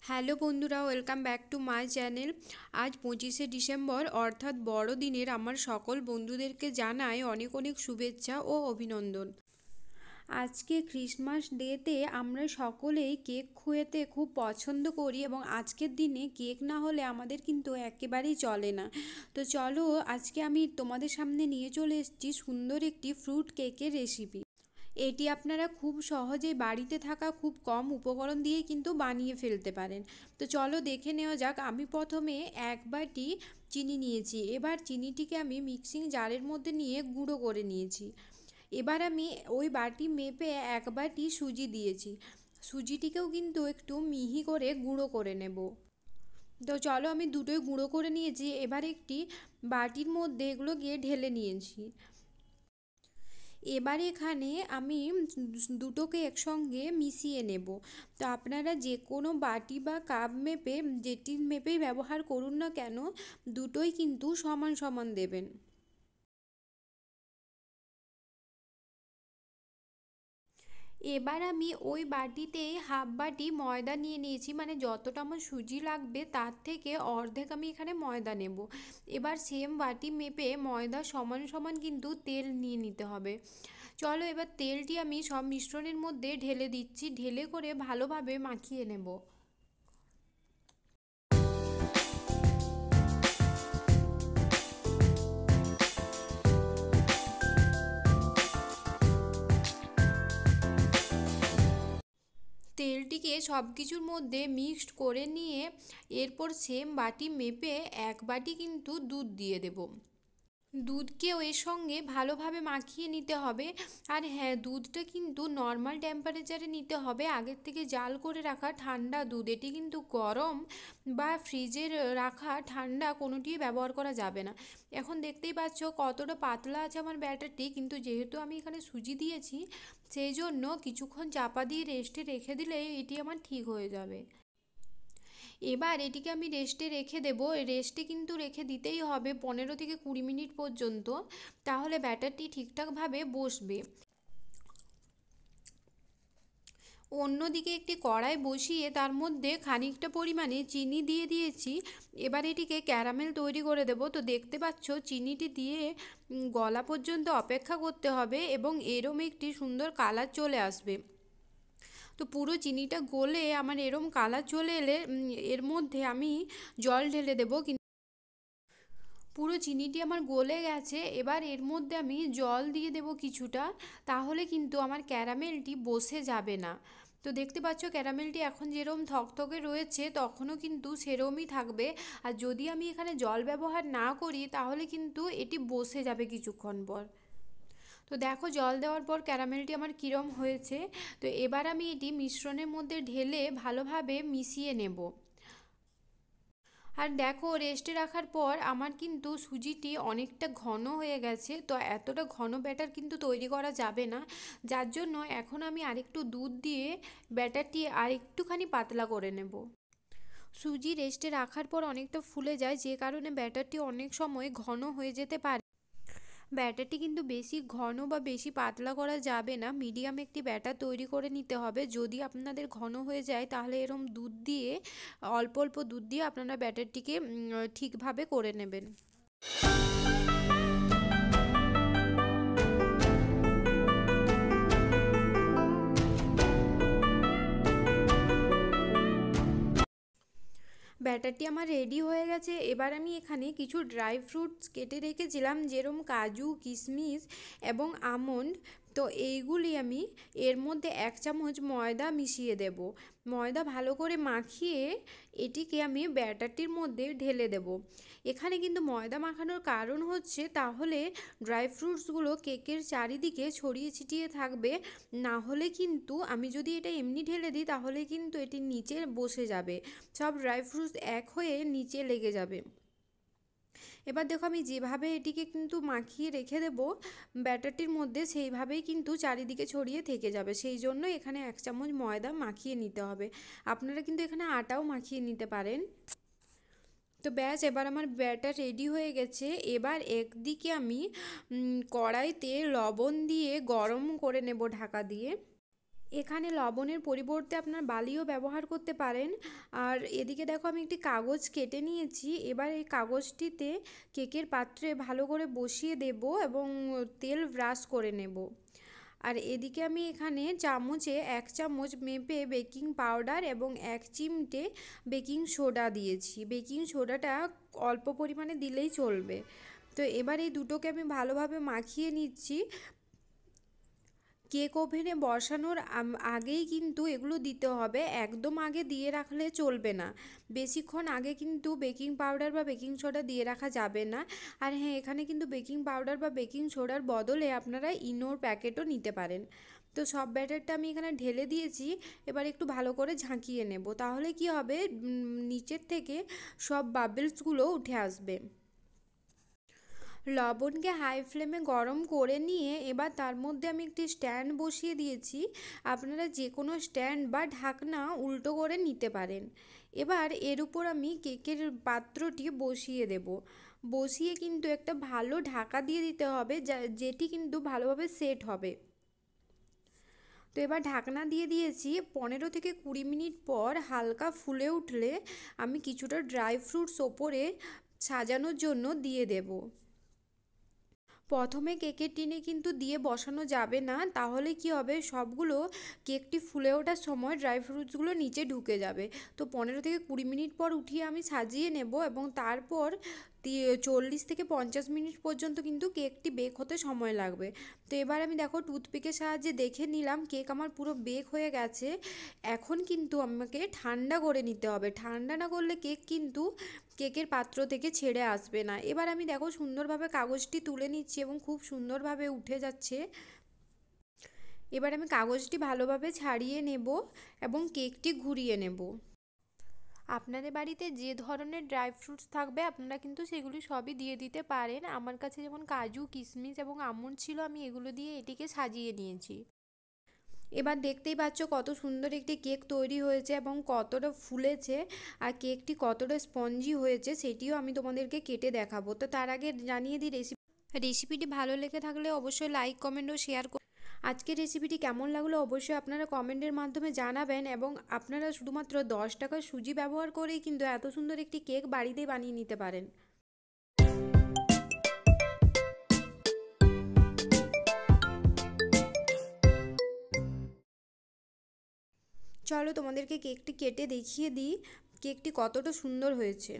Hello বন্ধুরা, welcome back to my channel. আজ 25শে December অর্থাৎ বড়দিনের আমার সকল বন্ধুদেরকে জানাই অনেক অনেক শুভেচ্ছা ও অভিনন্দন। আজকে ক্রিসমাস ডেতে আমরা সকলেই কেক খেতে খুব পছন্দ করি এবং আজকের দিনে কেক না হলে আমাদের কিন্তু একেবারেই চলে না। তো চলো, আজকে আমি তোমাদের সামনে নিয়ে চলে এসেছি সুন্দর একটি ফ্রুট কেকের রেসিপি। এটি আপনারা খুব সহজে বাড়িতে থাকা খুব কম উপকরণ দিয়ে কিন্তু বানিয়ে ফেলতে পারেন। তো চলো দেখে নেওয়া যাক। আমি প্রথমে 1 বাটি চিনি নিয়েছি। এবার চিনিটিকে আমি মিক্সিং জারের মধ্যে নিয়ে গুঁড়ো করে নিয়েছি। এবার আমি ওই বাটি মেপে 1 বাটি সুজি দিয়েছি। সুজিটিকেও কিন্তু একটু মিহি করে গুঁড়ো করে নেব। তো চলো, আমি দুটোই গুঁড়ো করে নিয়েছি। এবার একটি বাটির মধ্যে এগুলো গিয়ে ঢেলে নিয়েছি। এবার এখানে আমি দুটোকে একসঙ্গে মিশিয়ে নেব। তো আপনারা যে কোনো বাটি বা কাপ মেপে যেটি মেপেই ব্যবহার করুন না কেন, দুটোই কিন্তু সমান সমান দেবেন। এবার আমি ওই বাটিতেই 1/2 বাটি ময়দা নিয়ে নিয়েছি, মানে যতটা আমার সুজি লাগবে তার থেকে অর্ধেক আমি এখানে ময়দা নেব। এবার সেম বাটি মেপে ময়দা সমান সমান কিন্তু তেল নিয়ে নিতে হবে। চলো, এবার তেলটি আমি সব মিশ্রণের মধ্যে ঢেলে দিচ্ছি, ঢেলে করে ভালোভাবে মাখিয়ে নেব। তেলটিকে সব কিছুর মধ্যে মিক্সড করে নিয়ে এরপর সেম বাটি মেপে 1 বাটি কিন্তু দুধ দিয়ে দেব। দুধকেও এর সঙ্গে ভালোভাবে মাখিয়ে নিতে হবে। আর হ্যাঁ, দুধটা কিন্তু নর্মাল টেম্পারেচারে নিতে হবে। আগের থেকে জাল করে রাখা ঠান্ডা দুধ, এটি কিন্তু গরম বা ফ্রিজের রাখা ঠান্ডা কোনোটিই ব্যবহার করা যাবে না। এখন দেখতেই পাচ্ছ কতটা পাতলা আছে আমার ব্যাটারটি, কিন্তু যেহেতু আমি এখানে সুজি দিয়েছি সেই জন্য কিছুক্ষণ চাপা দিয়ে রেস্টে রেখে দিলে এটি আমার ঠিক হয়ে যাবে। এবার এটিকে আমি রেস্টে রেখে দেব। রেস্টে কিন্তু রেখে দিতেই হবে 15 থেকে 20 মিনিট পর্যন্ত, তাহলে ব্যাটারটি ঠিকঠাকভাবে বসবে। অন্যদিকে একটি কড়াই বসিয়ে তার মধ্যে খানিকটা পরিমাণে চিনি দিয়ে দিয়েছি। এবার এটিকে ক্যারামেল তৈরি করে দেব। তো দেখতে পাচ্ছ চিনিটি দিয়ে গলা পর্যন্ত অপেক্ষা করতে হবে এবং এরম একটি সুন্দর কালার চলে আসবে। তো পুরো চিনিটা গলে আমার এরম কালার চলে এলে এর মধ্যে আমি জল ঢেলে দেবো। পুরো চিনিটি আমার গলে গেছে। এবার এর মধ্যে আমি জল দিয়ে দেব কিছুটা, তাহলে কিন্তু আমার ক্যারামেলটি বসে যাবে না। তো দেখতে পাচ্ছ ক্যারামেলটি এখন যেরকম থকথকে রয়েছে তখনও কিন্তু সেরকমই থাকবে। আর যদি আমি এখানে জল ব্যবহার না করি তাহলে কিন্তু এটি বসে যাবে কিছুক্ষণ পর। তো দেখো জল দেওয়ার পর ক্যারামেলটি আমার কীরম হয়েছে। তো এবার আমি এটি মিশ্রণের মধ্যে ঢেলে ভালোভাবে মিশিয়ে নেব। আর দেখো রেস্টে রাখার পর আমার কিন্তু সুজিটি অনেকটা ঘন হয়ে গেছে। তো এতটা ঘন ব্যাটার কিন্তু তৈরি করা যাবে না, যার জন্য এখন আমি আরেকটু দুধ দিয়ে ব্যাটারটি আরেকটুখানি পাতলা করে নেব। সুজি রেস্টে রাখার পর অনেকটা ফুলে যায়, যে কারণে ব্যাটারটি অনেক সময় ঘন হয়ে যেতে পারে। ব্যাটারটি কিন্তু বেশি ঘন বা বেশি পাতলা করা যাবে না, মিডিয়াম একটি ব্যাটার তৈরি করে নিতে হবে। যদি আপনাদের ঘন হয়ে যায় তাহলে এরম দুধ দিয়ে অল্প অল্প দুধ দিয়ে আপনারা ব্যাটারটিকে ঠিকভাবে করে নেবেন। ব্যাটারটি আমার রেডি হয়ে গেছে। এবার আমি এখানে কিছু ড্রাই ফ্রুটস কেটে রেখেছিলাম, যেরকম কাজু, কিশমিশ এবং আমন্ড। তো এইগুলি আমি এর মধ্যে 1 চামচ ময়দা মিশিয়ে দেব। ময়দা ভালো করে মাখিয়ে এটিকে আমি ব্যাটারটির মধ্যে ঢেলে দেব। এখানে কিন্তু ময়দা মাখানোর কারণ হচ্ছে তাহলে ড্রাই ফ্রুটসগুলো কেকের চারিদিকে ছড়িয়ে ছিটিয়ে থাকবে। না হলে কিন্তু আমি যদি এটা এমনি ঢেলে দিই তাহলে কিন্তু এটি নিচে বসে যাবে, সব ড্রাই ফ্রুটস এক হয়ে নিচে লেগে যাবে। এবার দেখো আমি যেভাবে এটিকে কিন্তু মাখিয়ে রেখে দেব ব্যাটারটির মধ্যে, সেইভাবেই কিন্তু চারিদিকে ছড়িয়ে থেকে যাবে। সেই জন্য এখানে 1 চামচ ময়দা মাখিয়ে নিতে হবে। আপনারা কিন্তু এখানে আটাও মাখিয়ে নিতে পারেন। তো ব্যাস, এবার আমার ব্যাটার রেডি হয়ে গেছে। এবার একদিকে আমি কড়াইতে লবণ দিয়ে গরম করে নেব ঢাকা দিয়ে। এখানে লবণের পরিবর্তে আপনার বালিও ব্যবহার করতে পারেন। আর এদিকে দেখো আমি একটি কাগজ কেটে নিয়েছি। এবার এই কাগজটিতে কেকের পাত্রে ভালো করে বসিয়ে দেব এবং তেল ব্রাশ করে নেব। আর এদিকে আমি এখানে চামচে 1 চামচ মেপে বেকিং পাউডার এবং 1 চিমটে বেকিং সোডা দিয়েছি। বেকিং সোডাটা অল্প পরিমাণে দিলেই চলবে। তো এবার এই দুটোকে আমি ভালোভাবে মাখিয়ে নিচ্ছি। কেক ওভেনে বসানোর আগেই কিন্তু এগুলো দিতে হবে, একদম আগে দিয়ে রাখলে চলবে না। বেশিক্ষণ আগে কিন্তু বেকিং পাউডার বা বেকিং সোডা দিয়ে রাখা যাবে না। আর হ্যাঁ, এখানে কিন্তু বেকিং পাউডার বা বেকিং সোডার বদলে আপনারা ইনোর প্যাকেটও নিতে পারেন। তো সব ব্যাটারটা আমি এখানে ঢেলে দিয়েছি। এবার একটু ভালো করে ঝাঁকিয়ে নেব, তাহলে কি হবে, নিচের থেকে সব বাবলসগুলো উঠে আসবে। লবণকে হাই ফ্লেমে গরম করে নিয়ে এবার তার মধ্যে আমি একটি স্ট্যান্ড বসিয়ে দিয়েছি। আপনারা যে কোনো স্ট্যান্ড বা ঢাকনা উল্টো করে নিতে পারেন। এবার এর উপর আমি কেকের পাত্রটি বসিয়ে দেব। বসিয়ে কিন্তু একটা ভালো ঢাকা দিয়ে দিতে হবে, যেটি কিন্তু ভালোভাবে সেট হবে। তো এবার ঢাকনা দিয়ে দিয়েছি। 15 থেকে 20 মিনিট পর হালকা ফুলে উঠলে আমি কিছুটা ড্রাই ফ্রুটস ওপরে সাজানোর জন্য দিয়ে দেব। প্রথমে কেকের টিনে কিন্তু দিয়ে বসানো যাবে না, তাহলে কি হবে, সবগুলো কেকটি ফুলে ওঠার সময় ড্রাই ফ্রুটসগুলো নিচে ঢুকে যাবে। তো 15 থেকে 20 মিনিট পর উঠিয়ে আমি সাজিয়ে নেব এবং তারপর 40 থেকে 50 মিনিট পর্যন্ত কিন্তু কেকটি বেক হতে সময় লাগবে। তো এবার আমি দেখো টুথপিকের সাহায্যে দেখে নিলাম কেক আমার পুরো বেক হয়ে গেছে। এখন কিন্তু আমাকে ঠান্ডা করে নিতে হবে, ঠান্ডা না করলে কেক কিন্তু কেকের পাত্র থেকে ছেড়ে আসবে না। এবার আমি দেখো সুন্দরভাবে কাগজটি তুলে নিচ্ছি এবং খুব সুন্দরভাবে উঠে যাচ্ছে। এবার আমি কাগজটি ভালোভাবে ছাড়িয়ে নেব এবং কেকটি ঘুরিয়ে নেব। আপনাদের বাড়িতে যে ধরনের ড্রাই ফ্রুটস থাকবে আপনারা কিন্তু সেগুলি সবই দিয়ে দিতে পারেন। আমার কাছে যেমন কাজু, কিশমিশ এবং আমন্ড ছিল, আমি এগুলো দিয়ে এটিকে সাজিয়ে নিয়েছি। এবার দেখতেই পাচ্ছ কত সুন্দর একটি কেক তৈরি হয়েছে এবং কতটা ফুলেছে, আর কেকটি কতটা স্পঞ্জি হয়েছে সেটিও আমি তোমাদেরকে কেটে দেখাবো। তো তার আগে জানিয়ে দিই, রেসিপিটি ভালো লেগে থাকলে অবশ্যই লাইক, কমেন্ট ও শেয়ার করুন। আজকের রেসিপিটি কেমন লাগলো অবশ্যই আপনারা কমেন্টের মাধ্যমে জানাবেন এবং আপনারা শুধুমাত্র 10 টাকার সুজি ব্যবহার করেই কিন্তু এত সুন্দর একটি কেক বাড়িতেই বানিয়ে নিতে পারেন। চলো তোমাদেরকে কেকটি কেটে দেখিয়ে দিই কেকটি কতটা সুন্দর হয়েছে।